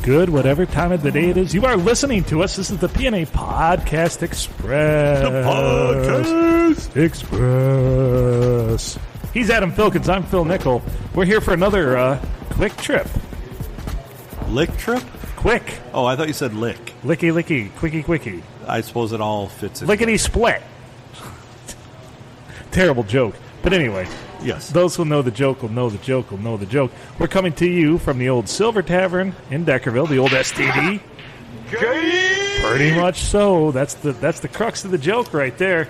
good, whatever time of the day it is. You are listening to us. This is the PNA Podcast Express. The Podcast Express. He's Adam Filkins. I'm Phil Nickel. We're here for another quick trip. Lick trip? Quick. Oh, I thought you said lick. Licky, licky, quickie, quickie. I suppose it all fits in. Lickety split. Terrible joke. But anyway. Yes. Those who know the joke will know the joke will know the joke. We're coming to you from the old Silver Tavern in Deckerville, the old STD. Pretty much so. That's the crux of the joke right there.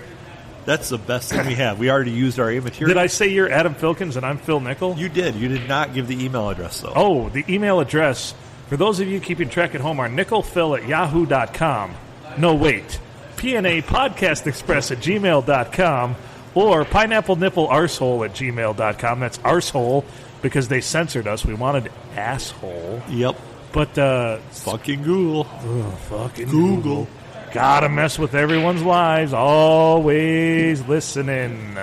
That's the best thing we have. We already used our material. Did I say you're Adam Filkins and I'm Phil Nickel? You did. You did not give the email address, though. Oh, the email address, for those of you keeping track at home, are nickelphil@yahoo.com. No, wait. PNAPodcastExpress@gmail.com. Or pineapple-nipple-arsehole@gmail.com. That's arsehole because they censored us. We wanted asshole. Yep. But, fucking Google. Fucking Google. Gotta mess with everyone's lives. Always listening.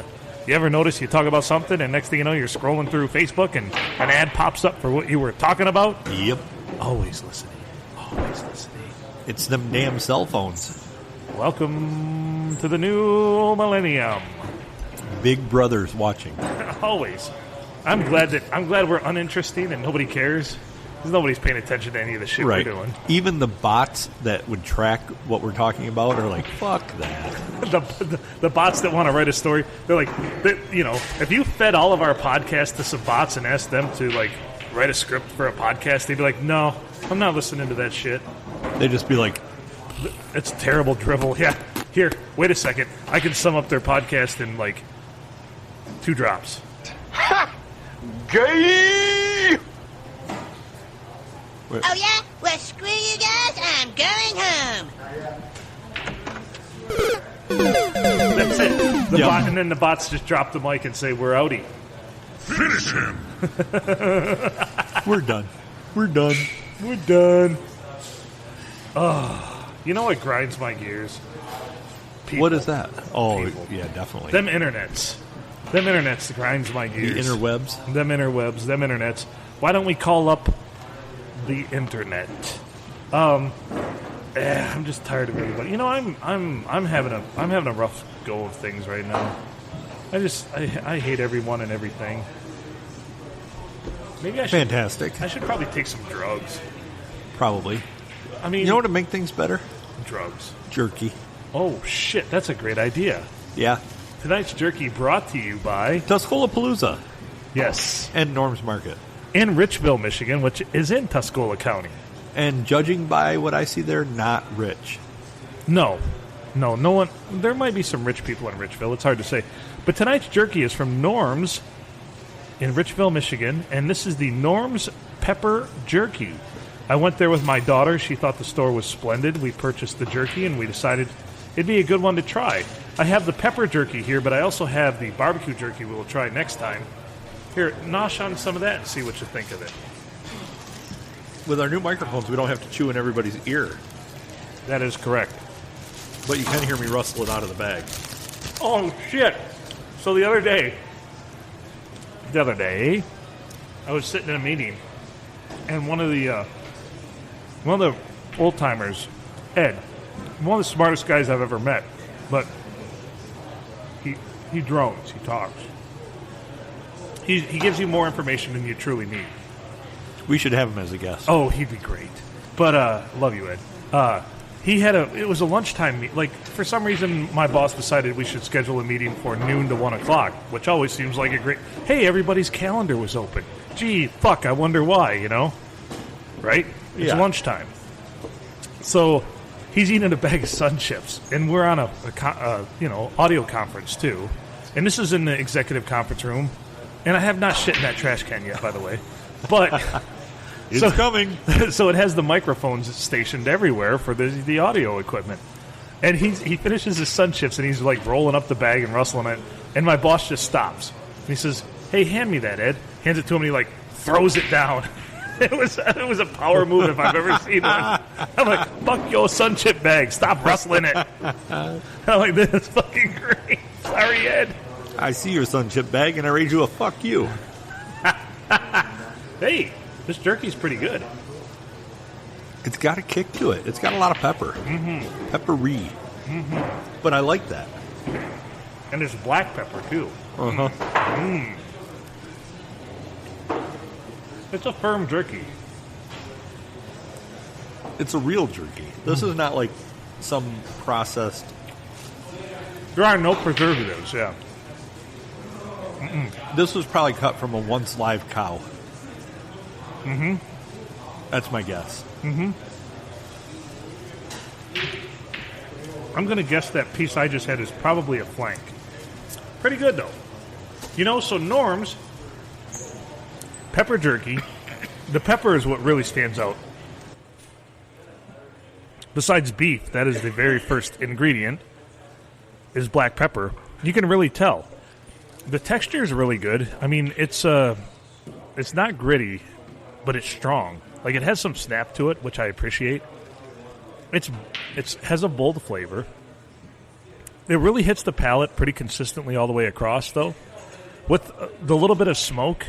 You ever notice you talk about something and next thing you know you're scrolling through Facebook and an ad pops up for what you were talking about? Yep. Always listening. Always listening. It's them damn cell phones. Welcome to the new millennium. Big Brother's watching. Always. I'm glad we're uninteresting and nobody cares. Because nobody's paying attention to any of the shit we're doing. Even the bots that would track what we're talking about are like, fuck that. the bots that want to write a story, they're like, if you fed all of our podcasts to some bots and asked them to like write a script for a podcast, they'd be like, no, I'm not listening to that shit. They'd just be like, it's terrible drivel. Yeah. Here, wait a second. I can sum up their podcast in like 2 drops. Ha! Gay! Oh, yeah? Well, screw you guys. I'm going home. That's it. And then the bots just drop the mic and say, we're outie. Finish him! We're done. We're done. We're done. Oh, you know what grinds my gears? People. What is that? Oh, People. Yeah, definitely. Them internets grinds my gears. The interwebs? Them internets. Why don't we call up the internet? I'm just tired of everybody. You know, I'm having a rough go of things right now. I hate everyone and everything. Maybe I should. Fantastic. I should probably take some drugs. Probably. I mean, you know what would make things better? Drugs. Jerky. Oh shit, that's a great idea. Yeah. Tonight's jerky brought to you by Tuscola-Palooza. Yes. And Norm's Market. In Richville, Michigan, which is in Tuscola County. And judging by what I see there, not rich. No one. There might be some rich people in Richville. It's hard to say. But tonight's jerky is from Norm's in Richville, Michigan, and this is the Norm's Pepper Jerky. I went there with my daughter. She thought the store was splendid. We purchased the jerky, and we decided it'd be a good one to try. I have the pepper jerky here, but I also have the barbecue jerky we will try next time. Here, nosh on some of that and see what you think of it. With our new microphones, we don't have to chew in everybody's ear. That is correct. But you can hear me rustling out of the bag. Oh, shit. So the other day, I was sitting in a meeting, and one of the old-timers, Ed, one of the smartest guys I've ever met, but he drones, he talks. He gives you more information than you truly need. We should have him as a guest. Oh, he'd be great. But, love you, Ed. It was a lunchtime meet. Like, for some reason, my boss decided we should schedule a meeting for noon to 1 o'clock, which always seems like a great... Hey, everybody's calendar was open. Gee, fuck, I wonder why, you know? Right? It's lunchtime. So, he's eating a bag of Sun Chips, and we're on a audio conference, too. And this is in the executive conference room. And I have not shit in that trash can yet, by the way. But... It's coming. So it has the microphones stationed everywhere for the audio equipment. And he finishes his Sun Chips, and he's like rolling up the bag and rustling it. And my boss just stops. And he says, hey, hand me that, Ed. Hands it to him, and he like throws it down. It was a power move if I've ever seen one. I'm like, fuck your Sun Chip bag. Stop rustling it. I'm like, this is fucking great. Sorry, Ed. I see your Sun Chip bag, and I raise you a fuck you. Hey. This jerky's pretty good. It's got a kick to it. It's got a lot of pepper. Mm-hmm. Peppery. Mm-hmm. But I like that. And there's black pepper, too. Uh-huh. It's a firm jerky. It's a real jerky. This is not like some processed... There are no preservatives, yeah. This was probably cut from a once live cow. Mm-hmm. That's my guess. Mm-hmm. I'm going to guess that piece I just had is probably a flank. Pretty good, though. You know, so Norm's pepper jerky, the pepper is what really stands out. Besides beef, that is the very first ingredient, is black pepper. You can really tell. The texture is really good. I mean, it's not gritty, but it's strong. Like, it has some snap to it, which I appreciate. It has a bold flavor. It really hits the palate pretty consistently all the way across, though, with the little bit of smoke.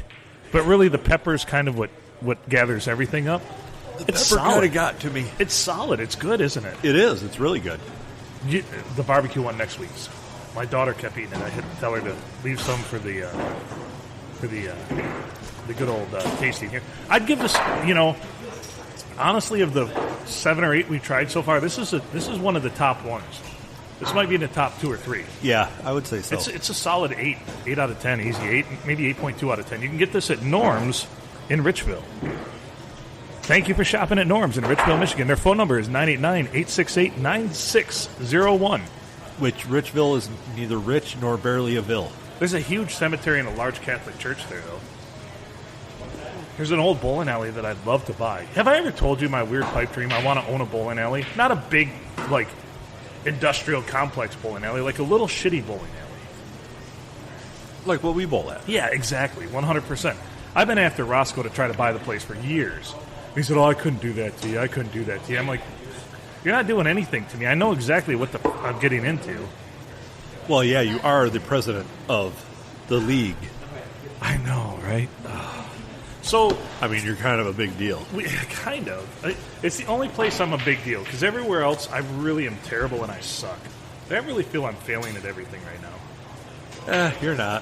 But really, the pepper is kind of what gathers everything up. It's pepper kind solid. of got to me. It's solid. It's good, isn't it? It is. It's really good. The barbecue one next week's. My daughter kept eating it. I had to tell her to leave some for the good old tasting here. I'd give this, honestly, of the 7 or 8 we've tried so far, this is one of the top ones. This might be in the top 2 or 3. Yeah, I would say so. It's a solid 8 out of 10, easy 8, maybe 8.2 out of 10. You can get this at Norm's in Richville. Thank you for shopping at Norm's in Richville, Michigan. Their phone number is 989-868-9601. Which Richville is neither rich nor barely a ville. There's a huge cemetery and a large Catholic church there, though. There's an old bowling alley that I'd love to buy. Have I ever told you my weird pipe dream? I want to own a bowling alley. Not a big, industrial complex bowling alley, like a little shitty bowling alley. Like what we bowl at. Yeah, exactly, 100%. I've been after Roscoe to try to buy the place for years. He said, I couldn't do that to you. I couldn't do that to you. I'm like, you're not doing anything to me. I know exactly what I'm getting into. Well, yeah, you are the president of the league. I know, right? So, I mean, you're kind of a big deal. Kind of. It's the only place I'm a big deal, because everywhere else I really am terrible and I suck. I really feel I'm failing at everything right now. You're not.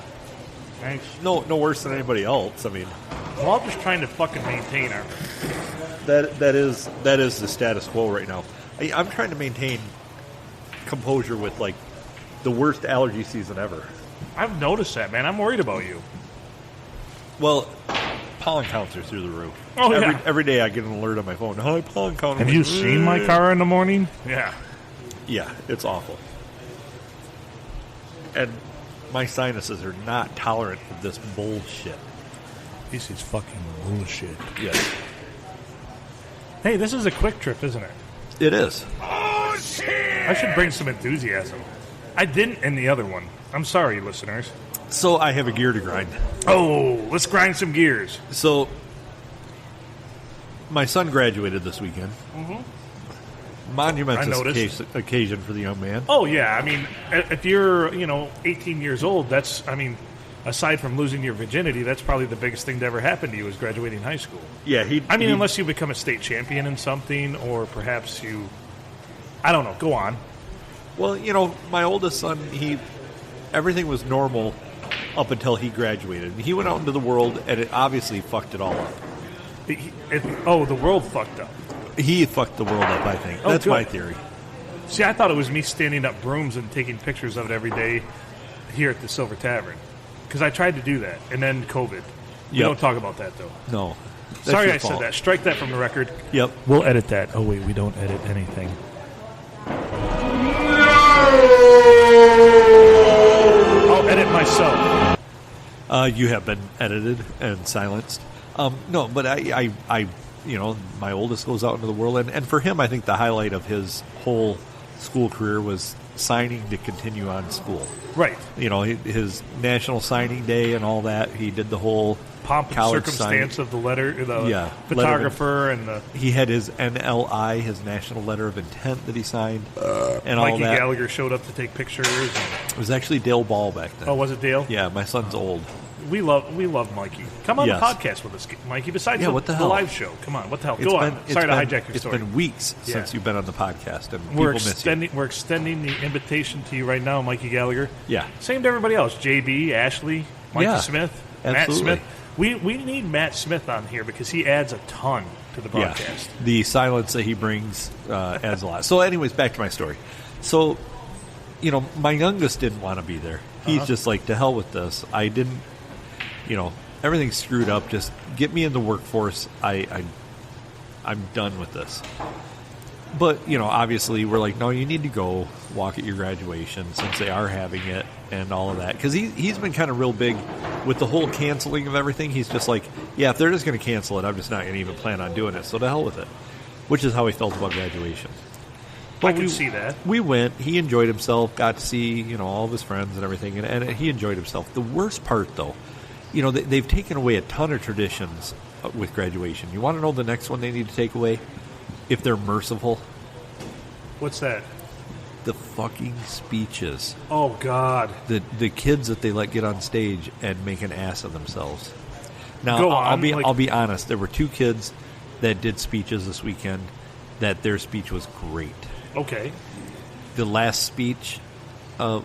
Thanks. No worse than anybody else. I mean, We're all just trying to fucking maintain our... that is the status quo right now. I'm trying to maintain composure with, the worst allergy season ever. I've noticed that, man. I'm worried about you. Well, pollen counts are through the roof. Oh, yeah. Every day I get an alert on my phone. Hi, pollen count. Have you seen my car in the morning? Yeah. Yeah, it's awful. And my sinuses are not tolerant of this bullshit. This is fucking bullshit. Yes. Hey, this is a quick trip, isn't it? It is. Oh, shit! I should bring some enthusiasm. I didn't in the other one. I'm sorry, listeners. So I have a gear to grind. Oh, let's grind some gears. So my son graduated this weekend. I Monumentous noticed. occasion for the young man. Oh, yeah. I mean, if you're, 18 years old, aside from losing your virginity, that's probably the biggest thing to ever happen to you is graduating high school. Yeah, unless you become a state champion in something, or perhaps I don't know. Go on. Well, my oldest son, everything was normal up until he graduated. He went out into the world, and it obviously fucked it all up. The world fucked up. He fucked the world up, I think. Oh, That's good. my theory. See, I thought it was me standing up brooms and taking pictures of it every day here at the Silver Tavern. Because I tried to do that, and then COVID. We Yep. don't talk about that, though. No. That's Sorry your I fault. said that. Strike that from the record. Yep. We'll edit that. Oh, wait, we don't edit anything. I'll edit myself. You have been edited and silenced. No, but I my oldest goes out into the world, and for him, I think the highlight of his whole school career was signing to continue on school. Right. His national signing day and all that. He did the whole Pomp and college circumstance signing. of the letter, the Yeah, photographer and the... He had his NLI, his National Letter of Intent that he signed, and all Mikey that. Gallagher showed up to take pictures. It was actually Dale Ball back then. Oh, was it Dale? Yeah, my son's old. we love Mikey. Come on Yes. the podcast with us, Mikey. Besides Yeah, what the hell? live show. Come on, what the hell? Go on. Sorry to hijack your story. It's been weeks Yeah. since you've been on the podcast, and We're people miss you. we're extending the invitation to you right now, Mikey Gallagher. Yeah. Same to everybody else. JB, Ashley, Mikey Yeah, Smith, absolutely. Matt Smith. We need Matt Smith on here because he adds a ton to the Yeah, broadcast. the silence that he brings adds a lot. So, anyways, back to my story. So, my youngest didn't want to be there. He's just like, to hell with this. I didn't, everything's screwed up. Just get me in the workforce. I'm done with this. But, obviously we're like, no, you need to go walk at your graduation since they are having it and all of that. Because he's been kind of real big with the whole canceling of everything. He's just like, yeah, if they're just going to cancel it, I'm just not going to even plan on doing it. So to hell with it. Which is how he felt about graduation. I can see that. We went. He enjoyed himself. Got to see, all of his friends and everything. And he enjoyed himself. The worst part, though, they've taken away a ton of traditions with graduation. You want to know the next one they need to take away? If they're merciful? What's that? The fucking speeches. Oh, God. The kids that they let get on stage and make an ass of themselves. Now, Go I'll on, be be honest. There were 2 kids that did speeches this weekend that their speech was great. Okay. The last speech, I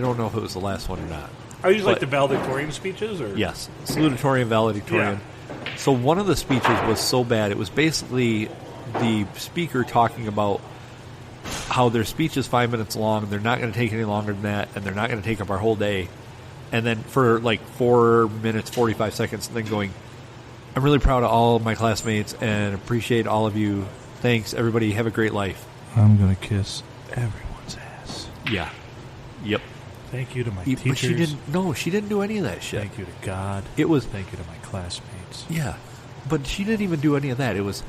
don't know if it was the last one or not. Are these like the valedictorian speeches? Or? Yes, salutatorian, valedictorian. Yeah. So one of the speeches was so bad, it was basically the speaker talking about how their speech is 5 minutes long, they're not going to take any longer than that, and they're not going to take up our whole day. And then for like 4 minutes, 45 seconds, and then going, I'm really proud of all of my classmates and appreciate all of you. Thanks, everybody. Have a great life. I'm going to kiss everyone's ass. Yeah. Yep. Thank you to my But teachers. she didn't. No, she didn't do any of that shit. Thank you to God. It was. Thank you to my classmates. Yeah, but she didn't even do any of that. It was,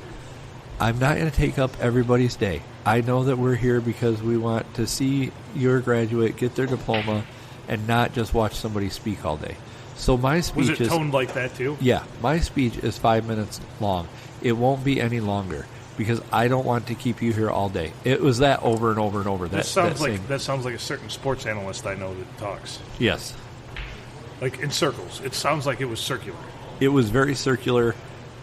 I'm not going to take up everybody's day. I know that we're here because we want to see your graduate get their diploma and not just watch somebody speak all day. So my speech Was it toned like that too? Yeah, my speech is 5 minutes long. It won't be any longer because I don't want to keep you here all day. It was that over and over and over. That sounds like a certain sports analyst I know that talks. Yes. Like in circles. It sounds like it was circular. It was very circular,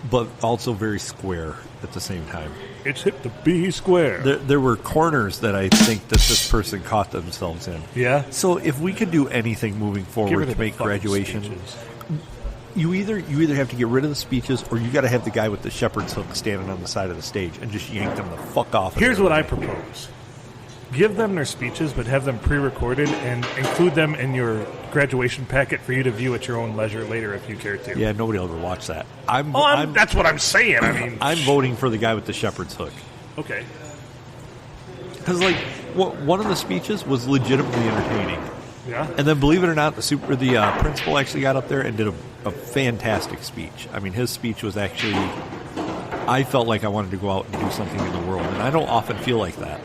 but also very square at the same time. It's hip to be square. There were corners that I think that this person caught themselves in. Yeah? So if we could do anything moving Get forward rid to of the make fucking graduation, speeches. you either have to get rid of the speeches or you got to have the guy with the shepherd's hook standing on the side of the stage and just yank them the fuck off. Here's what I propose. Give them their speeches, but have them pre-recorded and include them in your graduation packet for you to view at your own leisure later if you care to. Yeah, nobody will ever watch that. That's what I'm saying. I mean, I'm voting for the guy with the shepherd's hook. okay. Because, one of the speeches was legitimately entertaining. Yeah. And then, believe it or not, the principal actually got up there and did a fantastic speech. I mean, his speech was actually... I felt like I wanted to go out and do something in the world, and I don't often feel like that.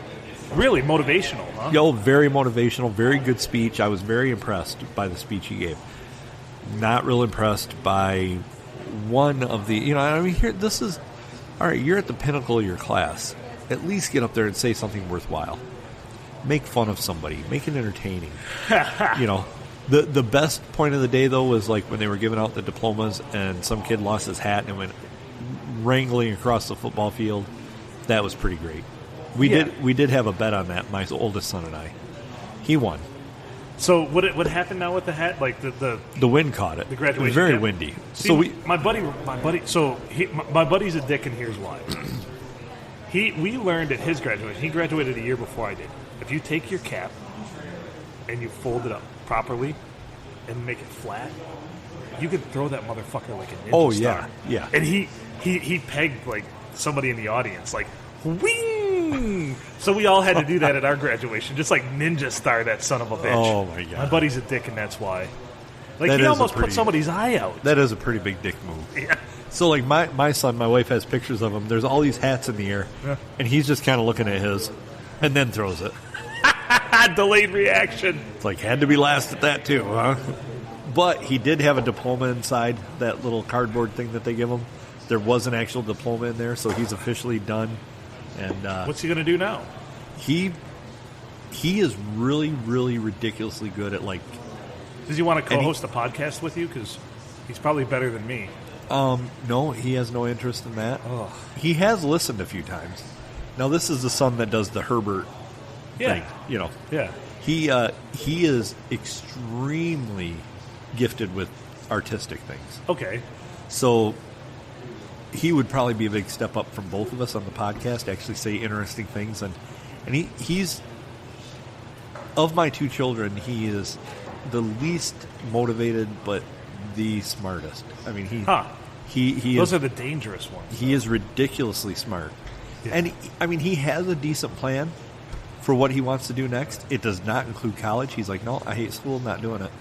Really motivational, huh? Yo, very motivational, very good speech. I was very impressed by the speech he gave. Not real impressed by one of the... here, this is... All right, you're at the pinnacle of your class. At least get up there and say something worthwhile. Make fun of somebody. Make it entertaining. The best point of the day, though, was like when they were giving out the diplomas and some kid lost his hat and went wrangling across the football field. That was pretty great. We did have a bet on that, my oldest son and I. He won. So what happened now with the hat? Like the wind caught it. The graduation. It was very hat? windy. See, my buddy. So my buddy's a dick, and here's why. We learned at his graduation. He graduated a year before I did. If you take your cap and you fold it up properly and make it flat, you can throw that motherfucker like a ninja star. Yeah. And he pegged like somebody in the audience, like wing. So we all had to do that at our graduation, just like ninja star that son of a bitch. Oh my god. My buddy's a dick, and that's why. Like That he is almost a pretty- put somebody's eye out. That is a pretty big dick move. Yeah. So, like, my son, my wife has pictures of him. There's all these hats in the air, and he's just kind of looking at his, and then throws it. Delayed reaction. It's like, had to be last at that, too, huh? But he did have a diploma inside that little cardboard thing that they give him. There was an actual diploma in there, so he's officially done. And What's he going to do now? he is really, really ridiculously good at, like, Does he want to co-host a podcast with you? Because he's probably better than me. No, he has no interest in that. Ugh. He has listened a few times. Now, this is the son that does the Herbert thing. You know, Yeah. he is extremely gifted with artistic things. Okay. So he would probably be a big step up from both of us on the podcast to actually say interesting things. And he's, of my two children, he is the least motivated but the smartest. I mean, he Those is, are the dangerous ones. he is ridiculously smart. Yeah. And, I mean, he has a decent plan for what he wants to do next. It does not include college. He's like, no, I hate school, not doing it.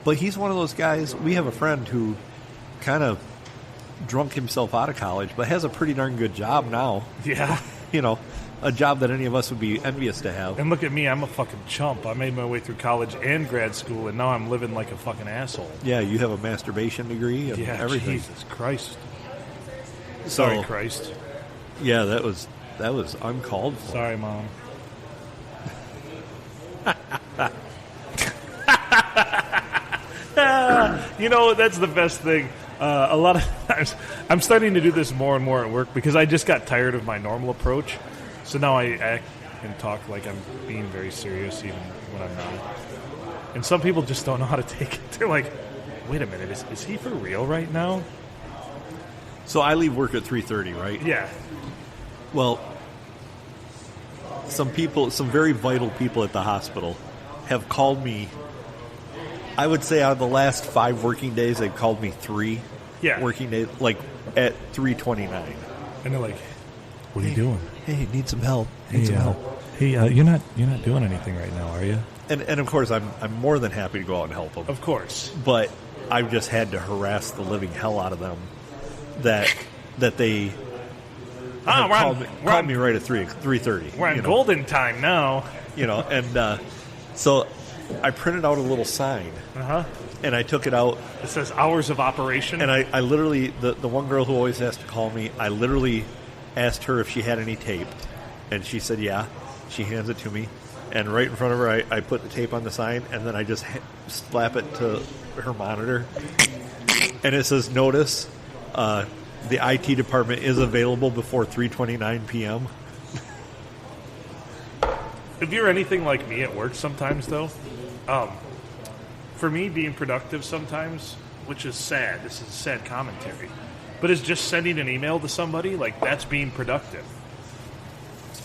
But he's one of those guys. We have a friend who kind of drunk himself out of college, but has a pretty darn good job now. Yeah. You know, a job that any of us would be envious to have. And look at me, I'm a fucking chump. I made my way through college and grad school, and now I'm living like a fucking asshole. Yeah, you have a masturbation degree and Yeah, everything. Jesus Christ. So, Sorry, Christ. yeah, that was uncalled for. Sorry, Mom. You know, that's the best thing. A lot of times, I'm starting to do this more and more at work because I just got tired of my normal approach. So now I act and talk like I'm being very serious even when I'm not. And some people just don't know how to take it. They're like, wait a minute, is he for real right now? So I leave work at 3:30, right? Yeah. Well, some very vital people at the hospital have called me. I would say out of the last 5 working days, they've called me 3 working days, like at 3:29. And they're like, what are you doing? Hey, need some help. Need some help. Hey, you're not doing anything right now, are you? And of course, I'm more than happy to go out and help them. Of course. But I've just had to harass the living hell out of them that they called me right at 3:30. We're on you know. golden time now. You know, and so I printed out a little sign, and I took it out, It says hours of operation. and I literally, the one girl who always has to call me, I literally asked her if she had any tape, and she said yeah. She hands it to me, and right in front of her, I put the tape on the sign, and then I just slap it to her monitor, and it says, notice, the IT department is available before 3:29 p.m. If you're anything like me at work sometimes, though, for me, being productive sometimes, which is sad, this is sad commentary, but is just sending an email to somebody, like, that's being productive.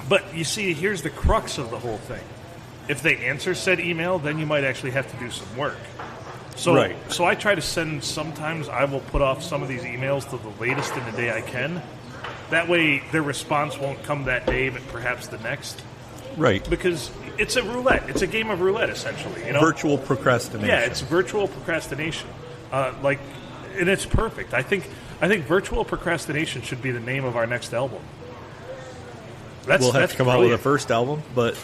But you see, here's the crux of the whole thing. If they answer said email, then you might actually have to do some work. So, Right. So I try to send, sometimes I will put off some of these emails to the latest in the day I can. That way their response won't come that day, but perhaps the next. Right. Because it's a roulette. It's a game of roulette, essentially. You know? Virtual procrastination. Yeah, it's virtual procrastination. And it's perfect. I think virtual procrastination should be the name of our next album. We'll have to come out with a brilliant. first album, but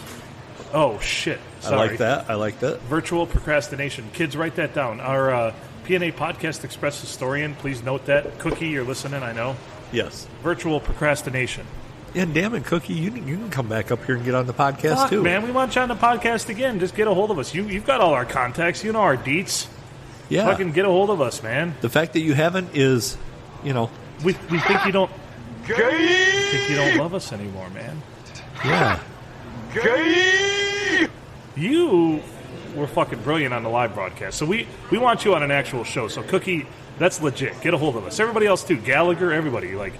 Oh shit! Sorry. I like that. Virtual procrastination. Kids, write that down. Our PNA Podcast Express historian, please note that. Cookie, you're listening, I know. Yes. Virtual procrastination. And damn it, Cookie, you can come back up here and get on the podcast Fuck, too. man, we want you on the podcast again. Just get a hold of us. You've got all our contacts. You know our deets. Yeah. Fucking get a hold of us, man. The fact that you haven't is, you know, We think you don't. Think you don't love us anymore, man. yeah. You were fucking brilliant on the live broadcast. So we want you on an actual show. So Cookie, that's legit. Get a hold of us. Everybody else too. Gallagher, everybody. Like,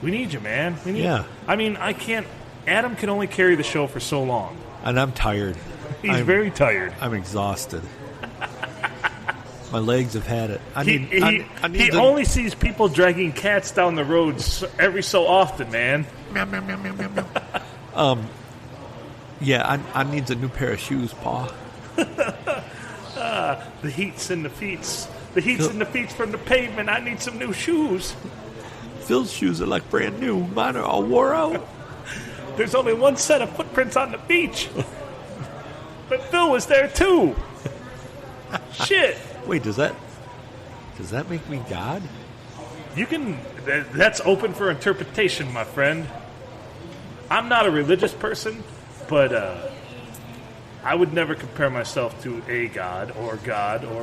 we need you, man. We need. Yeah. I mean, I can't. Adam can only carry the show for so long. And I'm tired. He's very tired. I'm exhausted. My legs have had it. I He, need. he, I need he to- only sees people dragging cats down the roads every so often, man. Yeah, I need a new pair of shoes, Pa. The heat's in the feet. The heat's in the feet from the pavement. I need some new shoes. Phil's shoes are like brand new. Mine are all wore out. There's only one set of footprints on the beach. But Phil was there too. Shit. Wait, does that make me God? You can. That's open for interpretation, my friend. I'm not a religious person, but I would never compare myself to a God or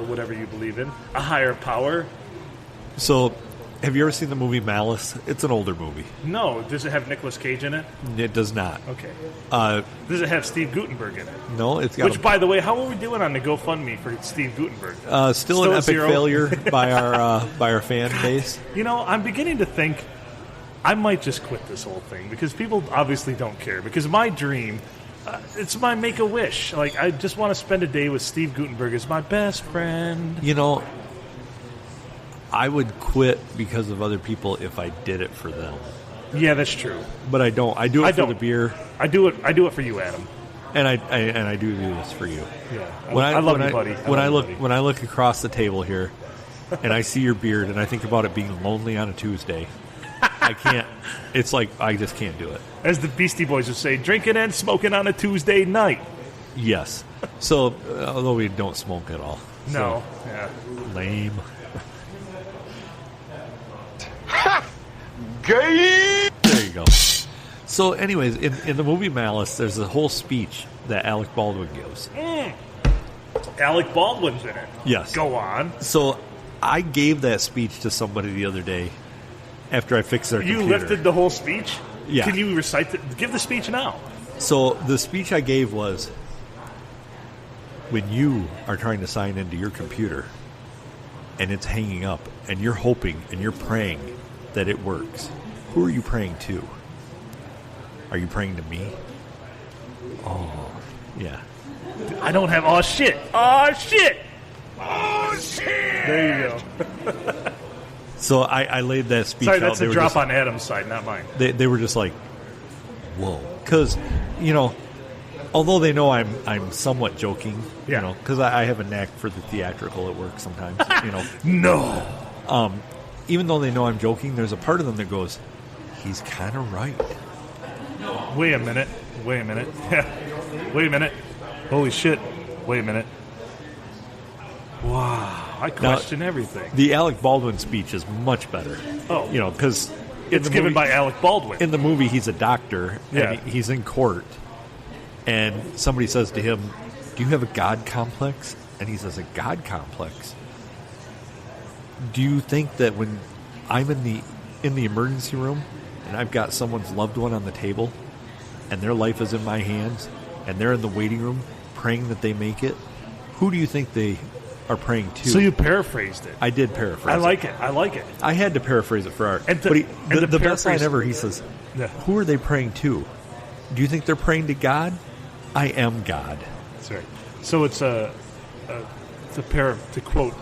whatever you believe in, a higher power. So, have you ever seen the movie Malice? It's an older movie. No. Does it have Nicolas Cage in it? It does not. Okay. Uh, Does it have Steve Guttenberg in it? no, it's got Which, by the way, how are we doing on the GoFundMe for Steve Guttenberg? still an a epic zero? failure by our fan base. You know, I'm beginning to think I might just quit this whole thing because people obviously don't care. Because my dream, it's my make-a-wish. Like, I just want to spend a day with Steve Guttenberg as my best friend. You know, I would quit because of other people if I did it for them. Yeah, that's true. But I don't. I do it I for don't. the beer, I do it for you, Adam. and I do this for you. Yeah, I love you, buddy. When I look across the table here, and I see your beard, and I think about it being lonely on a Tuesday, I can't. It's like I just can't do it. As the Beastie Boys would say, drinking and smoking on a Tuesday night. Yes. So although we don't smoke at all. No. Yeah. So, lame. Gay! There you go. So, anyways, in the movie Malice, there's a whole speech that Alec Baldwin gives. Alec Baldwin's in it. Yes. Go on. So, I gave that speech to somebody the other day after I fixed their You computer. lifted the whole speech? Yeah. Can you recite it? Give the speech now. So, the speech I gave was, when you are trying to sign into your computer and it's hanging up and you're hoping and you're praying that it works, who are you praying to? Are you praying to me? Oh, yeah. I don't have. Oh shit! Oh shit! Oh, shit! There you go. So I laid that speech Sorry, out. that's They a were drop just- on Adam's side, not mine. They were just like, whoa. Because, you know, although they know I'm somewhat joking, Yeah. you know, because I have a knack for the theatrical at work sometimes, you know. No. Even though they know I'm joking, there's a part of them that goes, he's kind of right. Wait a minute. Wait a minute. Yeah. Wait a minute. Holy shit. Wait a minute. Wow. I question everything. The Alec Baldwin speech is much better. Oh. You know, because It's given by Alec Baldwin. in the movie, he's a doctor, Yeah. and he's in court, and somebody says to him, do you have a God complex? And he says, a God complex? Do you think that when I'm in the emergency room and I've got someone's loved one on the table and their life is in my hands and they're in the waiting room praying that they make it, who do you think they are praying to? So you paraphrased it. I did paraphrase. I like it. I like it. I had to paraphrase it for art. And to- but and to the best line paraphrase- ever, he says, Yeah. who are they praying to? Do you think they're praying to God? I am God. That's right. So it's to quote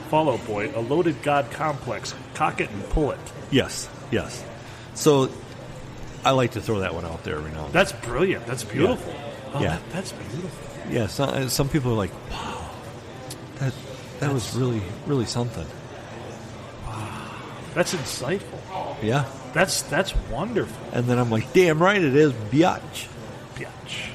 Fall Out Boy, a loaded God complex. Cock it and pull it. Yes, yes. So I like to throw that one out there every now and then. That's brilliant. That's beautiful. Oh, Yeah. that's beautiful. Yeah, some people are like, wow, that was really, really something. That's insightful. Yeah. That's wonderful. And then I'm like, damn right it is, biatch. Bitch.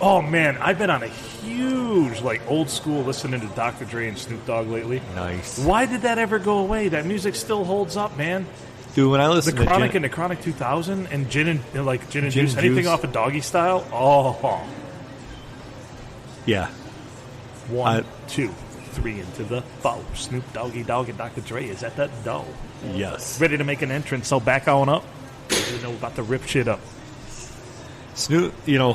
Oh man, I've been on a huge old school listening to Dr. Dre and Snoop Dogg lately. Nice. Why did that ever go away? That music still holds up, man. Dude, when I The listen to Chronic Jen- and the Chronic 2000 and Gin and Gin Juice, and anything Juice. off of Doggy Style. Oh, yeah, 1, 2, 3 into the foe. Snoop Doggy Dogg and Dr. Dre is at that door, yes. ready to make an entrance. So back on up. You know about to rip shit up. Snoop, you know,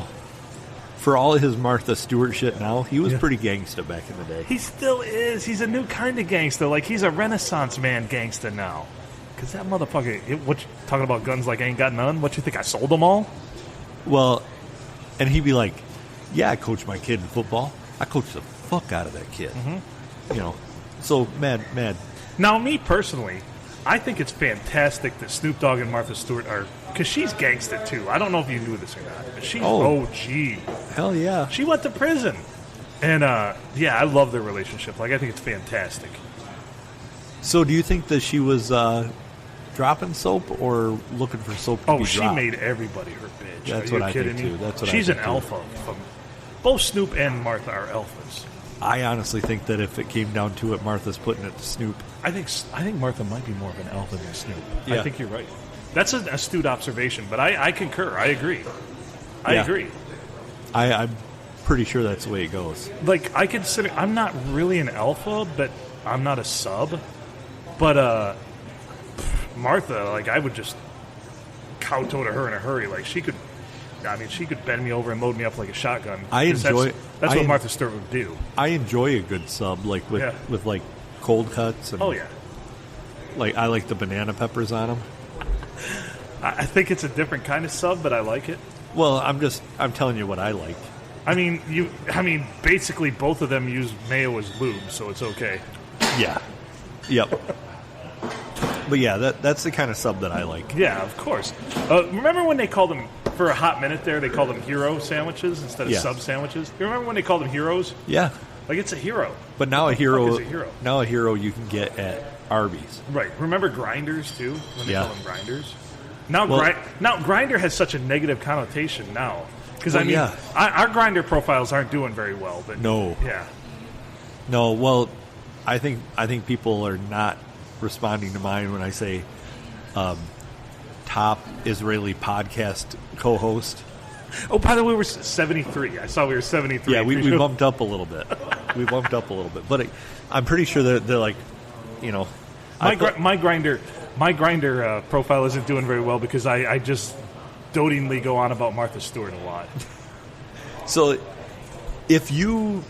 for all his Martha Stewart shit now, he was pretty gangsta back in the day. He still is. He's a new kind of gangster. Like, he's a Renaissance man gangster now. Because that motherfucker, what you talking about guns like I ain't got none? What you think, I sold them all? Well, and he'd be like, yeah, I coached my kid in football. I coached the fuck out of that kid. You know, so mad. Now, me personally, I think it's fantastic that Snoop Dogg and Martha Stewart are, because she's gangster too. I don't know if you knew this or not, but she's OG. Hell yeah. She went to prison. And, yeah, I love their relationship. Like, I think it's fantastic. So do you think that she was dropping soap or looking for soap to be Oh, she dropped? made everybody her bitch. That's Are you what I kidding think, me? too. That's what I She's think, an too. alpha. Both Snoop and Martha are alphas. I honestly think that if it came down to it, Martha's putting it to Snoop. I think Martha might be more of an alpha than Snoop. I Yeah. think you're right. That's an astute observation, but I concur. I agree. I Yeah. agree. I'm pretty sure that's the way it goes. Like, I consider, I'm not really an alpha, but I'm not a sub. But Martha, like, I would just kowtow to her in a hurry. Like, she could bend me over and load me up like a shotgun. I 'Cause enjoy- That's I what en- Martha Stewart would do. I enjoy a good sub, like with like cold cuts. And, Oh yeah. Like I like the banana peppers on them. I think it's a different kind of sub, but I like it. Well, I'm telling you what I like. I mean, basically both of them use mayo as lube, so it's okay. Yeah. Yep. But yeah, that's the kind of sub that I like. Yeah, of course. Remember when they called them, for a hot minute there, they called them hero sandwiches instead of Yeah. sub sandwiches? You remember when they called them heroes? Yeah. Like, it's a hero. But now a What the hero, fuck is a hero? now a hero you can get at Arby's. Right. Remember grinders, too? When they Yeah. call them grinders? Now, Well- now grinder has such a negative connotation now. Because, Well, I mean, yeah. our grinder profiles aren't doing very well. But No. Yeah. No, well, I think people are not responding to mine when I say top Israeli podcast co-host. Oh, by the way, we're 73. I saw we were 73. Yeah, we bumped up a little bit. We bumped up a little bit, but I'm pretty sure they're like, you know, My grinder profile isn't doing very well because I just dotingly go on about Martha Stewart a lot. So if you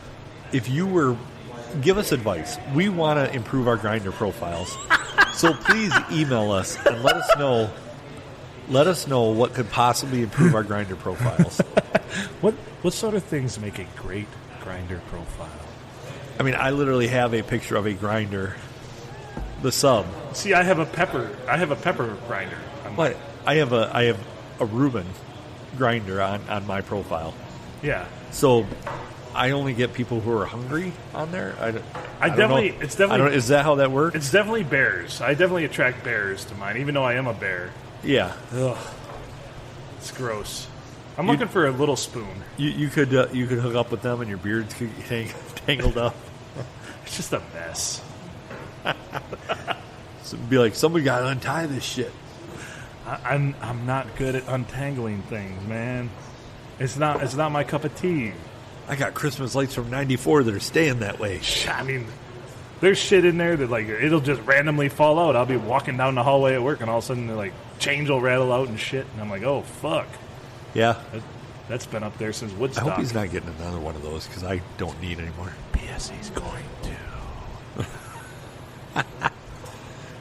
were give us advice, we want to improve our grinder profiles. So please email us and let us know what could possibly improve our grinder profiles. What sort of things make a great grinder profile? I mean, I literally have a picture of a grinder, the sub. See, I have a pepper grinder. But I have a Reuben grinder on my profile. Yeah. So I only get people who are hungry on there. I don't definitely- know. it's definitely- Is that how that works? It's definitely bears. I definitely attract bears to mine, even though I am a bear. Yeah. Ugh. It's gross. I'm looking for a little spoon. You could hook up with them and your beards could hang tangled up. It's just a mess. So be like, somebody got to untie this shit. I'm not good at untangling things, man. It's not my cup of tea. I got Christmas lights from '94 that are staying that way. I mean, there's shit in there that, like, it'll just randomly fall out. I'll be walking down the hallway at work, and all of a sudden, like, chains will rattle out and shit, and I'm like, oh, fuck. Yeah. That's been up there since I Woodstock. hope he's not getting another one of those because I don't need any more. Yes, he's going to.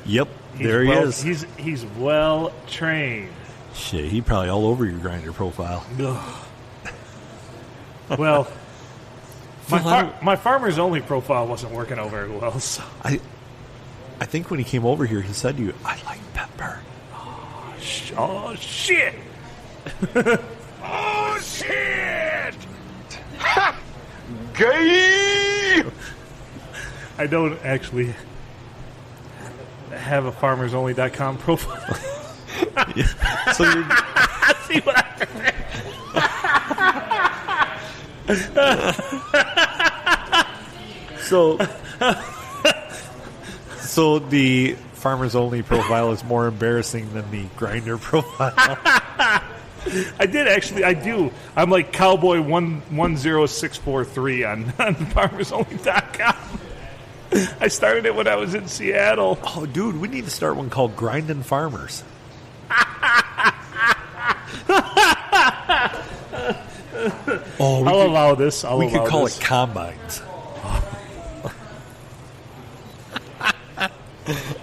Yep, there he is. He's well trained. Shit, he probably all over your grinder profile. Well, Phil, my farmer's only profile wasn't working out very well, so. I think when he came over here, he said to you, "I like pepper." Oh, shit! Oh, shit! Ha! Gay! I don't actually have a farmersonly.com profile. So you're, See what I so the farmers only profile is more embarrassing than the grinder profile. I do. I'm like Cowboy 110643 on farmersonly.com. I started it when I was in Seattle. Oh, dude, we need to start one called Grindin' Farmers. Oh, I'll allow this. we could call it Combines.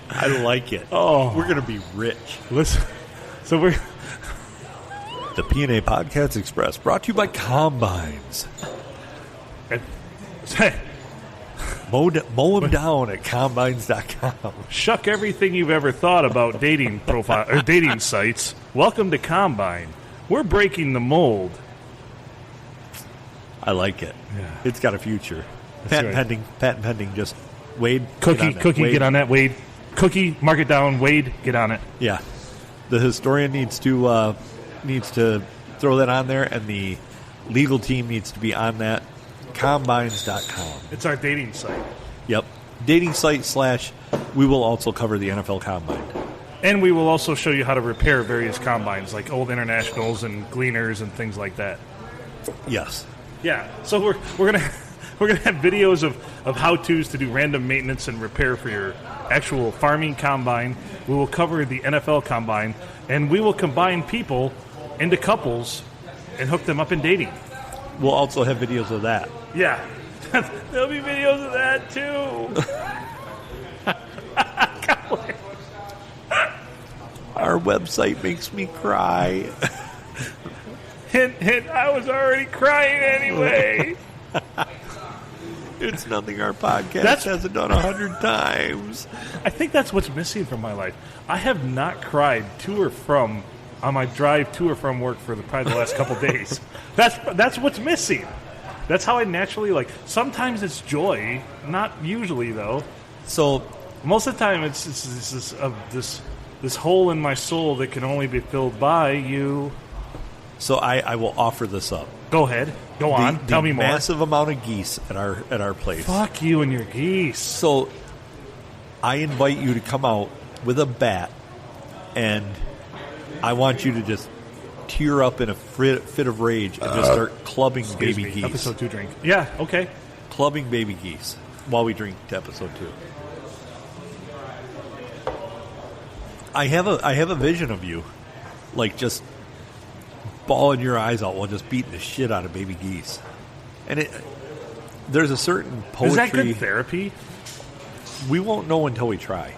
I like it. Oh. We're gonna be rich. Listen. So we're. The P&A Podcast Express brought to you by Combines. Mow them down at Combines.com. Shuck everything you've ever thought about dating profile or dating sites. Welcome to Combine. We're breaking the mold. I like it. Yeah. It's got a future. That's Patent pending. Just Wade. Cookie, Wade. get on that, Wade. Cookie, mark it down. Wade, get on it. Yeah, the historian needs to throw that on there, and the legal team needs to be on that. Combines.com. It's our dating site. Yep, dating site / we will also cover the NFL Combine. And we will also show you how to repair various combines, like old internationals and gleaners and things like that. Yes. Yeah, so we're gonna we're gonna have videos of how-tos to do random maintenance and repair for your actual farming combine. We will cover the NFL combine, and we will combine people into couples and hook them up in dating. We'll also have videos of that. Yeah, there'll be videos of that too. Our website makes me cry. Hint, hint. I was already crying anyway. It's nothing our podcast hasn't done 100 times. I think that's what's missing from my life. I have not cried to or from on my drive to or from work for probably the last couple days. That's what's missing. That's how I naturally like. Sometimes it's joy, not usually though. So Most of the time, it's this hole in my soul that can only be filled by you. So I will offer this up. Go ahead. Go on. The Tell me more. Massive amount of geese at our place. Fuck you and your geese. So I invite you to come out with a bat, and I want you to just tear up in a fit of rage and just start clubbing Excuse baby me. geese. Episode 2 drink. Yeah, okay. Clubbing baby geese while we drink to episode 2. I have a vision of you, like just bawling your eyes out while just beating the shit out of baby geese. And there's a certain poetry. Is that good therapy? We won't know until we try.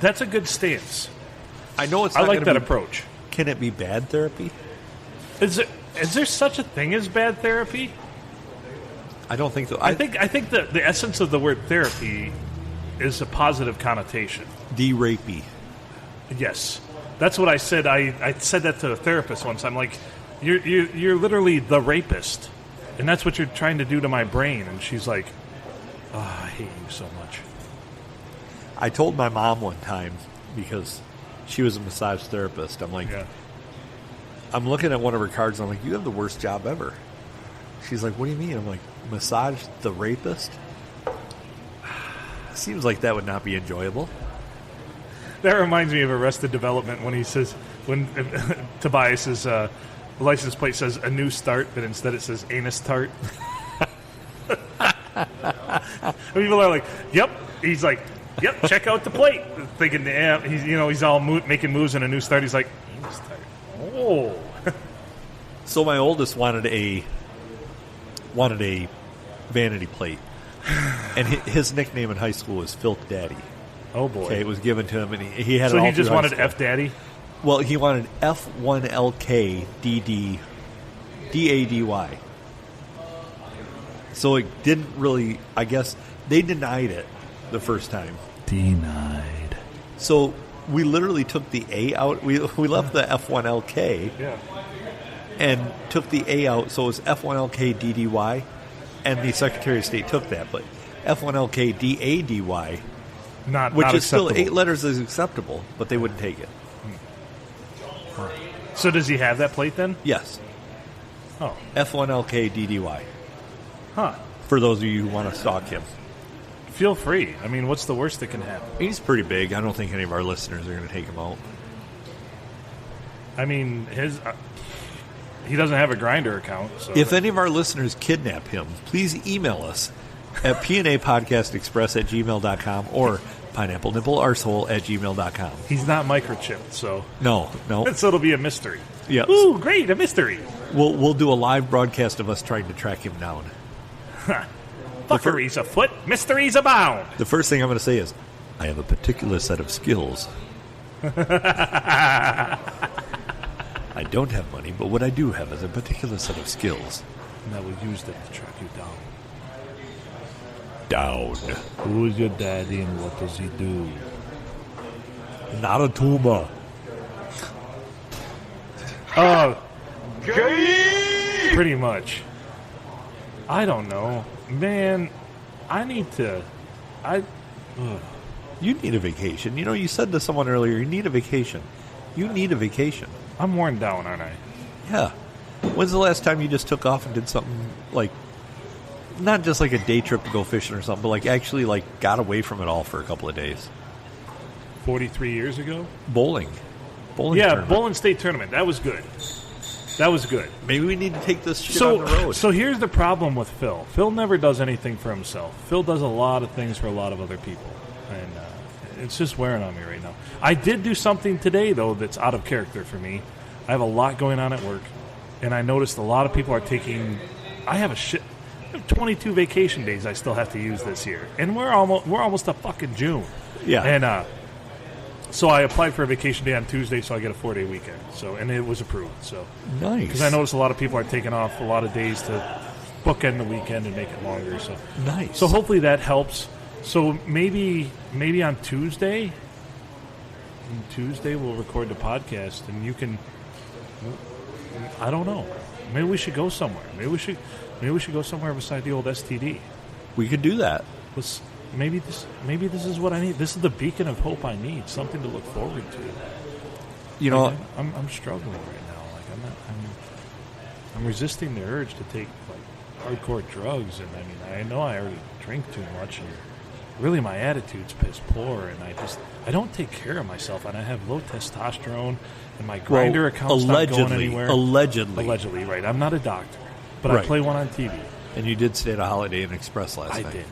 That's a good stance. I know it's I not like gonna that be- approach. Can it be bad therapy? Is there such a thing as bad therapy? I don't think so. I think that the essence of the word therapy is a positive connotation. de-rapey. Yes, that's what I said. I said that to a therapist once. I'm like, you're literally the rapist, and that's what you're trying to do to my brain. And she's like, oh, I hate you so much. I told my mom one time, because she was a massage therapist, I'm like, Yeah. I'm looking at one of her cards, and I'm like, you have the worst job ever. She's like, what do you mean? I'm like, massage the rapist? Seems like that would not be enjoyable. That reminds me of Arrested Development when he says, when Tobias's license plate says a new start, but instead it says anus tart. People are like, yep. He's like, yep, check out the plate. Thinking, yeah, he's all making moves in a new start. He's like, anus tart. Oh. So my oldest wanted a vanity plate, and his nickname in high school was Filth Daddy. Oh, boy. Okay, it was given to him, and he had So it all he just through high wanted school. F Daddy? Well, he wanted F1LK DADY. So it didn't really, I guess, they denied it the first time. Denied. So we literally took the A out. We left the F1LK Yeah. and took the A out, so it was F1LK DDY, and the Secretary of State took that. But F1LK DADY, Not which not is still acceptable. 8 letters, is acceptable, but they wouldn't take it. So does he have that plate then? Yes. Oh. F1LK DDY. Huh. For those of you who want to stalk him. Feel free. I mean, what's the worst that can happen? He's pretty big. I don't think any of our listeners are going to take him out. I mean, he doesn't have a Grindr account. So If any of our listeners kidnap him, please email us at pnapodcastexpress@gmail.com or pineapplenipplearsehole@gmail.com. he's not microchipped, so No. so it'll be a mystery. Yeah. Ooh, great, a mystery. We'll do a live broadcast of us trying to track him down. Fuckeries afoot, mysteries abound. The first thing I'm going to say is, I have a particular set of skills. I don't have money, but what I do have is a particular set of skills. And I will use them to track you down. Down. Who is your daddy and what does he do? Not a tumor. Oh, Gay! pretty much. I don't know. Man, I need to... You need a vacation. You know, you said to someone earlier, you need a vacation. You need a vacation. I'm worn down, aren't I? Yeah. When's the last time you just took off and did something like, not just like a day trip to go fishing or something, but like actually like got away from it all for a couple of days? 43 years ago? Bowling. Bowling Yeah, tournament. Bowling State Tournament. That was good. That was good. Maybe we need to take this shit on the road. So here's the problem with Phil. Phil never does anything for himself. Phil does a lot of things for a lot of other people. And it's just wearing on me right now. I did do something today, though, that's out of character for me. I have a lot going on at work. And I noticed a lot of people are taking... I have 22 vacation days I still have to use this year. And we're almost to fucking June. Yeah. And so I applied for a vacation day on Tuesday, so I get a 4-day weekend. And it was approved. So Nice. because I noticed a lot of people are taking off a lot of days to bookend the weekend and make it longer. So Nice. So hopefully that helps. So maybe on Tuesday. We'll record the podcast, and you can. I don't know. Maybe we should go somewhere. Maybe we should go somewhere beside the old STD. We could do that. Maybe this is what I need. This is the beacon of hope I need. Something to look forward to. You know, I'm struggling right now. Like I'm resisting the urge to take like hardcore drugs, and I mean I know I already drink too much, and really my attitude's piss poor, and I don't take care of myself, and I have low testosterone, and my grinder account's not going anywhere. Allegedly, right? I'm not a doctor, but Right. I play one on TV. and you did stay at a Holiday Inn Express last I night. did,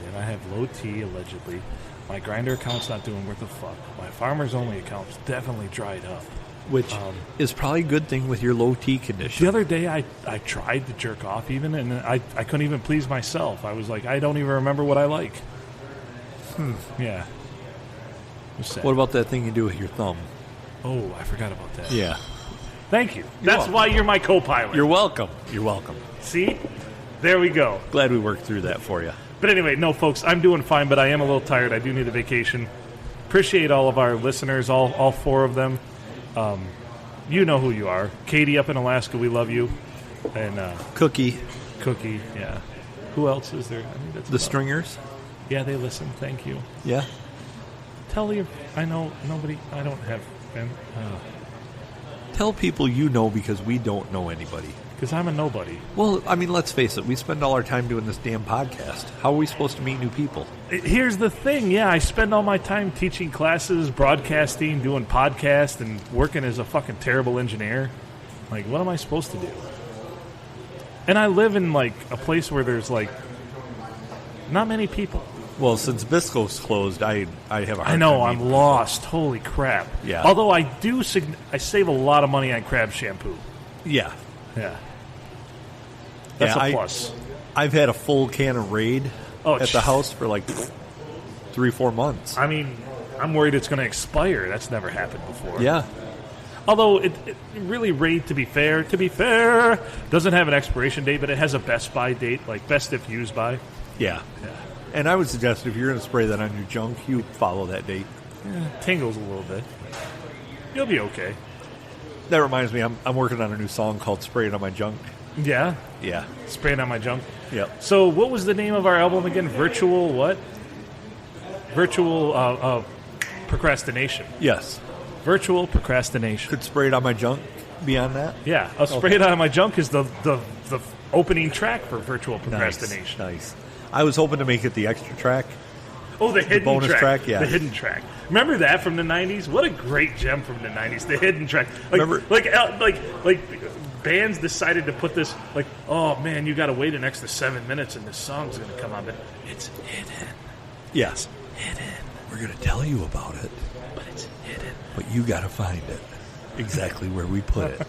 and I have low T allegedly. My grinder account's not doing worth a fuck. My farmer's only account's definitely dried up. Which is probably a good thing with your low T condition. The other day, I tried to jerk off even, and I couldn't even please myself. I was like, I don't even remember what I like. Yeah. What about that thing you do with your thumb? Oh, I forgot about that. Yeah. Thank you. That's welcome. why you're my co-pilot. You're welcome. You're welcome. See? There we go. Glad we worked through that for you. But anyway, no, folks, I'm doing fine, but I am a little tired. I do need a vacation. Appreciate all of our listeners, all four of them. You know who you are. Katie up in Alaska, we love you. And Cookie. Cookie, yeah. Who else is there? I think that's The about- Stringers. Yeah, they listen. Thank you. Yeah. Tell your... I know nobody... I don't have... Tell people you know because we don't know anybody. Because I'm a nobody. Well, I mean, let's face it. We spend all our time doing this damn podcast. How are we supposed to meet new people? Here's the thing. Yeah, I spend all my time teaching classes, broadcasting, doing podcasts, and working as a fucking terrible engineer. Like, what am I supposed to do? And I live in, like, a place where there's, like, not many people. Well, since Bisco's closed, I have a hard I know, time I'm meeting lost. Holy crap. Yeah. Although I do, I save a lot of money on crab shampoo. people. Yeah. Yeah. That's Yeah, a plus. I've had a full can of Raid at sh- the house for like 3-4 months. I mean, I'm worried it's going to expire. That's never happened before. Yeah. Although it really Raid, to be fair, doesn't have an expiration date, but it has a best by date, like best if used by. Yeah. And I would suggest if you're going to spray that on your junk, you follow that date. Tingles a little bit. You'll be okay. That reminds me, I'm working on a new song called Spray It on My Junk. Yeah? Yeah. Spraying on my junk. Yep. So what was the name of our album again? Virtual what? Virtual procrastination. Yes. Virtual procrastination. Could Spray It on My Junk be on that? Yeah. Spray It on my junk is the opening track for Virtual Procrastination. Nice. I was hoping to make it the extra track. Oh, the hidden bonus track, yeah. The hidden track. Remember that from the 90s? What a great gem from the 90s, the hidden track. Like, Remember- like bands decided to put this, like, oh, man, you got to wait an extra 7 minutes and this song's going to come on. But it's hidden. Yes. Hidden. We're going to tell you about it, But it's hidden. but you got to find it exactly where we put it.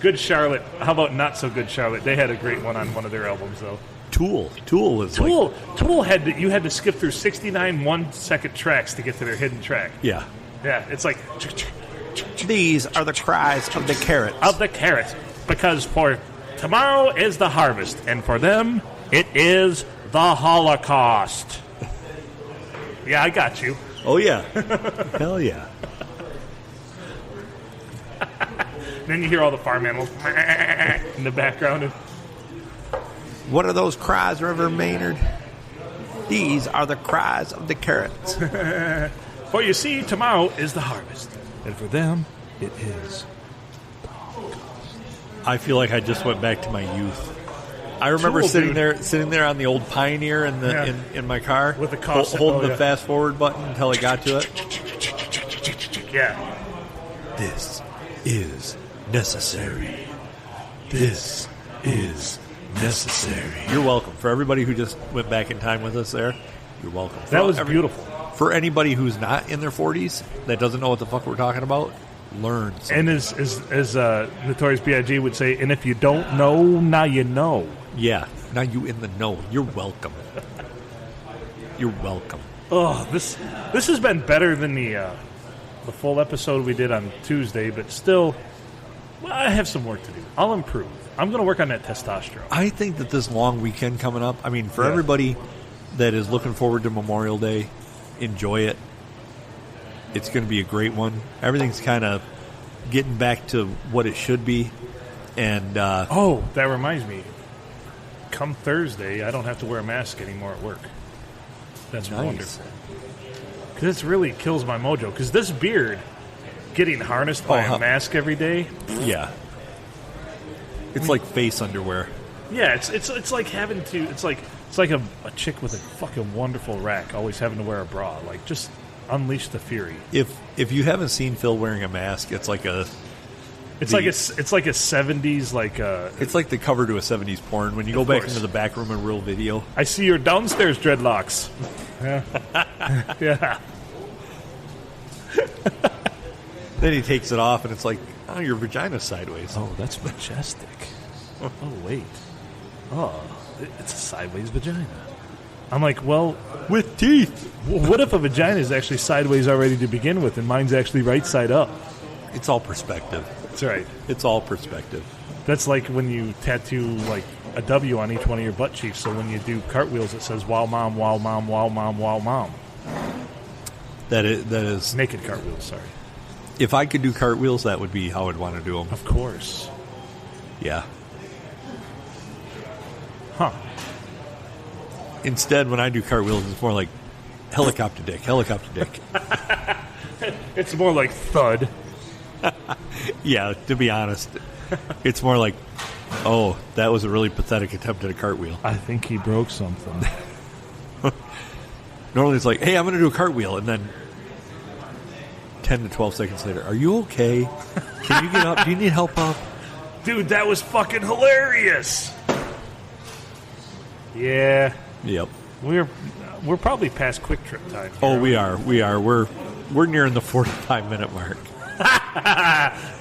Good Charlotte. How about Not So Good Charlotte? They had a great one on one of their albums, though. Tool was like... Tool you had to skip through 69 1-second tracks to get to their hidden track. Yeah. Yeah, it's like... These are the cries of the carrots. Of the carrots, because for tomorrow is the harvest, and for them it is the Holocaust. Yeah, I got you. Oh, yeah. Hell yeah. Then you hear all the farm animals in the background. And What are those cries, Reverend Maynard? These are the cries of the carrots. for you see, tomorrow is the harvest, and for them it is. I feel like I just went back to my youth. I remember Tool, sitting dude. there on the old Pioneer in the Yeah. in my car With the cassette, holding oh, the yeah. fast forward button until I got to it. Yeah. This is necessary. This is necessary. You're welcome. For everybody who just went back in time with us there, you're welcome. That was beautiful. For anybody who's not in their 40s that doesn't know what the fuck we're talking about, learn something. And as Notorious B.I.G. would say, and if you don't know, now you know. Yeah, now you in the know. You're welcome. You're welcome. Oh, this has been better than the full episode we did on Tuesday, but still, well, I have some work to do. I'll improve. I'm going to work on that testosterone. I think that this long weekend coming up, I mean, for everybody that is looking forward to Memorial Day, enjoy it. It's going to be a great one. Everything's kind of getting back to what it should be. And oh, that reminds me. Come Thursday, I don't have to wear a mask anymore at work. That's wonderful. Because this really kills my mojo. Because this beard, getting harnessed by a mask every day. Yeah. It's like face underwear. Yeah, it's like having to. It's like a chick with a fucking wonderful rack always having to wear a bra. Like, just unleash the fury. If you haven't seen Phil wearing a mask, it's like a. It's like a 70s like. It's like the cover to a 70s porn. When you go back into the back room and real video, I see your downstairs dreadlocks. Yeah. Yeah. Then he takes it off, and it's like, oh, your vagina's sideways. Oh, that's majestic. Oh, wait. Oh, it's a sideways vagina. I'm like, well, with teeth. What if a vagina is actually sideways already to begin with, and mine's actually right side up? It's all perspective. That's right. It's all perspective. That's like when you tattoo like a W on each one of your butt cheeks, so when you do cartwheels, it says "Wow, mom, wow, mom, wow, mom, wow, mom." That is naked cartwheels. Sorry. If I could do cartwheels, that would be how I'd want to do them. Of course. Yeah. Huh. Instead, when I do cartwheels, it's more like helicopter dick. It's more like thud. Yeah, to be honest, it's more like, oh, that was a really pathetic attempt at a cartwheel. I think he broke something. Normally it's like, hey, I'm going to do a cartwheel, and then 10 to 12 seconds later, are you okay? Can you get up? Do you need help up? Dude, that was fucking hilarious. Yeah. Yep. We're probably past quick trip time. Oh, we are. We're nearing the 45-minute mark.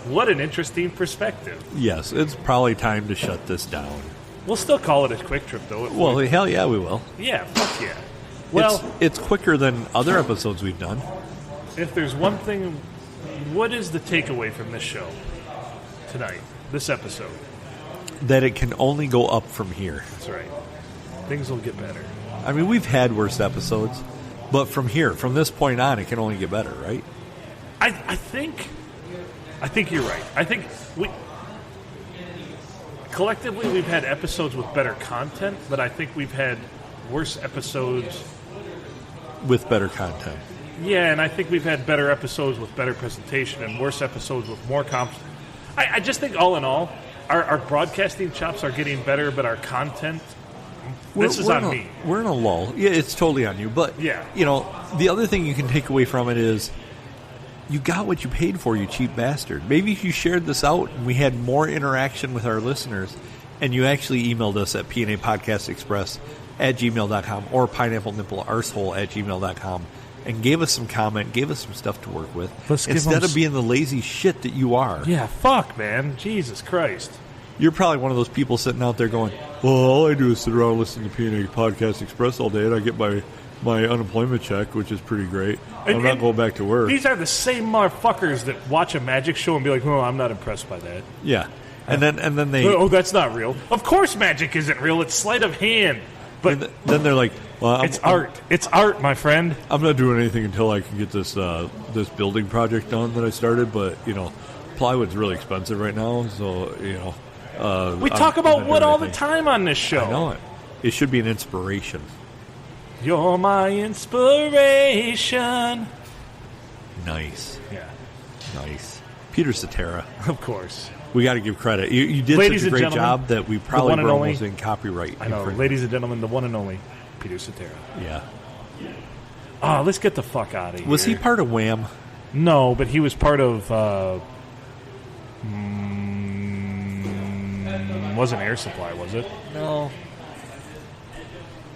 What an interesting perspective. Yes, it's probably time to shut this down. We'll still call it a quick trip, though. Well, hell yeah, we will. Yeah, fuck yeah. Well, it's quicker than other episodes we've done. If there's one thing, what is the takeaway from this show tonight, this episode? That it can only go up from here. That's right. Things will get better. I mean, we've had worse episodes, but from here, from this point on, it can only get better, right? I think you're right. I think collectively we've had episodes with better content, but I think we've had worse episodes with better content. Yeah, and I think we've had better episodes with better presentation and worse episodes with more comps. I just think all in all, our broadcasting chops are getting better, but our content, this is on me. We're in a lull. Yeah, it's totally on you. But, yeah. You know, the other thing you can take away from it is you got what you paid for, you cheap bastard. Maybe if you shared this out and we had more interaction with our listeners and you actually emailed us at pnapodcastexpress@gmail.com or pineapplenipplearsehole@gmail.com and gave us some comment, gave us some stuff to work with, instead of being the lazy shit that you are. Yeah, fuck, man. Jesus Christ. You're probably one of those people sitting out there going, well, all I do is sit around and listen to PNA Podcast Express all day, and I get my unemployment check, which is pretty great. I'm not going back to work. These are the same motherfuckers that watch a magic show and be like, "Oh, I'm not impressed by that." Yeah, and then they, oh, that's not real. Of course, magic isn't real. It's sleight of hand. But then they're like, "Well, it's art. It's art, my friend." I'm not doing anything until I can get this this building project done that I started. But you know, plywood's really expensive right now, so you know. We talk about wood all the time on this show. I know it. It should be an inspiration. You're my inspiration. Nice. Yeah. Nice. Peter Cetera. Of course. We got to give credit. You did such a great job that we probably were almost in copyright. I know. Ladies and gentlemen, the one and only Peter Cetera. Yeah. Oh, let's get the fuck out of here. Was he part of Wham? No, but he was part of Wasn't Air Supply, was it? No.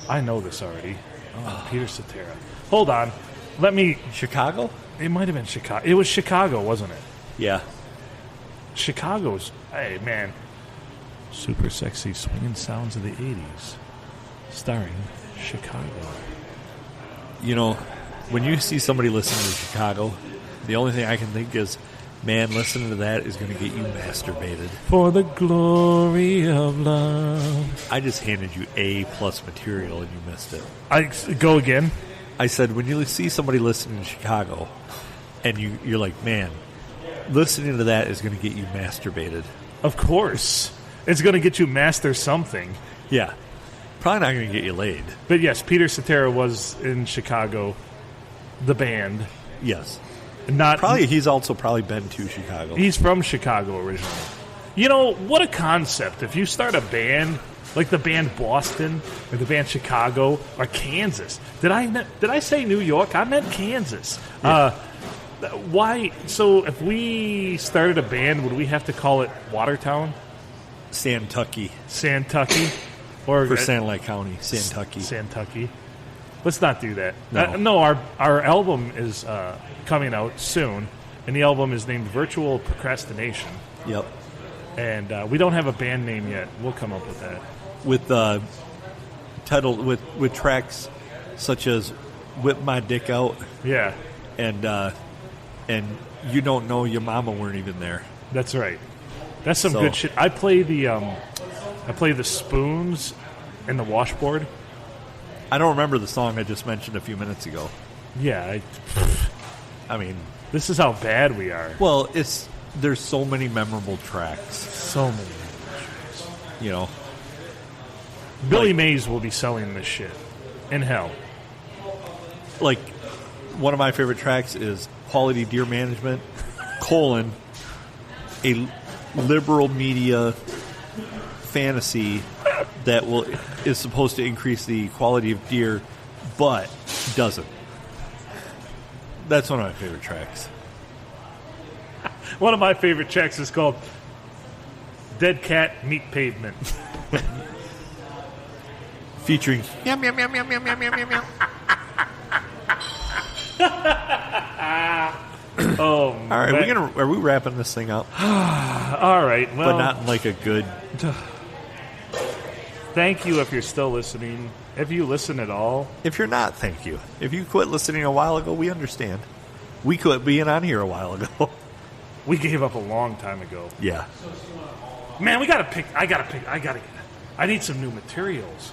I know this already. Oh, Peter Cetera. Hold on. Let me... Chicago? It might have been Chicago. It was Chicago, wasn't it? Yeah. Chicago's... Hey, man. Super sexy swinging sounds of the 80s. Starring Chicago. You know, when you see somebody listening to Chicago, the only thing I can think is, man, listening to that is going to get you masturbated. For the glory of love. I just handed you A+ material and you missed it. Go again? I said, when you see somebody listening to Chicago, and you're like, man, listening to that is going to get you masturbated. Of course. It's going to get you master something. Yeah. Probably not going to get you laid. But yes, Peter Cetera was in Chicago, the band. Yes. Not He's also probably been to Chicago. He's from Chicago originally. You know, what a concept. If you start a band, like the band Boston, or the band Chicago, or Kansas. Did I say New York? I meant Kansas. Yeah. Why? So if we started a band, would we have to call it Watertown? Santucky. Santucky? Or For Sand Lake County. Santucky. Santucky. Let's not do that. No. Our album is coming out soon, and the album is named Virtual Procrastination. Yep. And we don't have a band name yet. We'll come up with that. With title with tracks such as "Whip My Dick Out" Yeah, and "You Don't Know Your Mama Weren't Even There." that's right. That's some good shit. I play the spoons and the washboard. I don't remember the song I just mentioned a few minutes ago. Yeah, I mean, this is how bad we are. well, there's so many memorable tracks. So many. You know, Billy Mays will be selling this shit in hell. like one of my favorite tracks is "Quality Deer Management: a liberal media fantasy that is supposed to increase the quality of deer, but doesn't." That's one of my favorite tracks. One of my favorite tracks is called "Dead Cat Meat Pavement." Featuring meow meow meow meow meow meow meow meow meow. Oh, All right, are we wrapping this thing up? all right. Well, But not in like a good. thank you if you're still listening. If you listen at all, If you're not, thank you. If you quit listening a while ago, we understand. We quit being on here a while ago. we gave up a long time ago. Yeah. Man, we gotta pick. I need some new materials.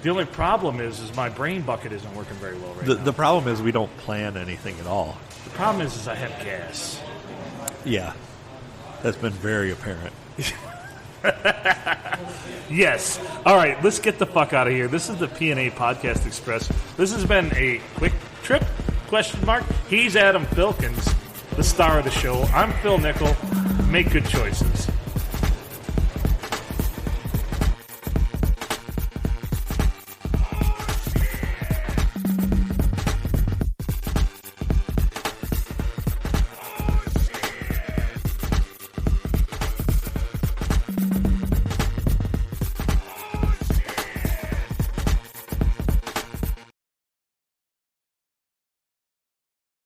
The only problem is my brain bucket isn't working very well right now. The problem is we don't plan anything at all. The problem is I have gas. Yeah. That's been very apparent. Yes. All right, let's get the fuck out of here. This is the P&A Podcast Express. This has been a quick trip, ? He's Adam Filkins, the star of the show. I'm Phil Nickel. Make good choices.